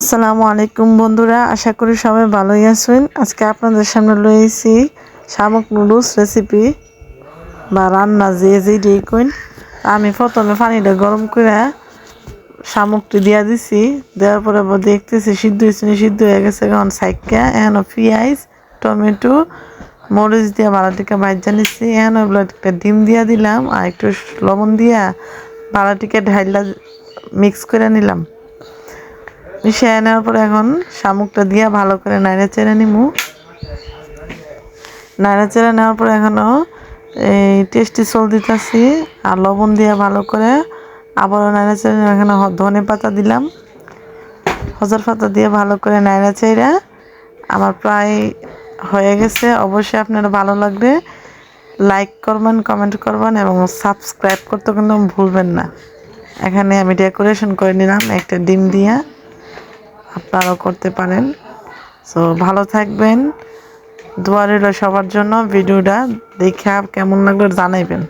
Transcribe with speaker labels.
Speaker 1: আসসালামু আলাইকুম বন্ধুরা, আশা করি সবাই ভালোই আছেন। আজকে আপনাদের সামনে লয়েছি শামুক নুডলস রেসিপি বা রান্না যেই কইন। আমি প্রথমে পানিটা গরম করে শামুকটি দিয়া দিছি, দেওয়ার পরে দেখতেছি সিদ্ধ হয়েছে, সিদ্ধ হয়ে গেছে। এখন সাইকা এখন পেঁয়াজ টমেটো মরিচ দিয়ে বালাটিকে ভাজা নিচ্ছি। এখন ওগুলো একটা ডিম দিয়া দিলাম আর একটু লবণ দিয়া বালাটিকে ঢাইলা মিক্স করে নিলাম। মিশিয়ে নেওয়ার পরে এখন শামুকটা দিয়ে ভালো করে নাড়া চেড়ে নিমু। নাড়া চেড়ে নেওয়ার পরে এখনও এই টেস্টি সল দিতেছি আর লবণ দিয়ে ভালো করে আবারও নাড়া চেড়ে এখানে ধনে পাতা দিলাম, হজর পাতা দিয়ে ভালো করে নাড়া চেড়ে আমার প্রায় হয়ে গেছে। অবশ্যই আপনারা ভালো লাগবে লাইক করবেন, কমেন্ট করবেন এবং সাবস্ক্রাইব করতে কিন্তু ভুলবেন না। এখানে আমি ডেকোরেশন করে নিলাম একটা ডিম দিয়া, আপনারাও করতে পারেন। সো ভালো থাকবেন, দোয়া রইল সবার জন্য। ভিডিওটা দেখে কেমন লাগলো জানাইবেন।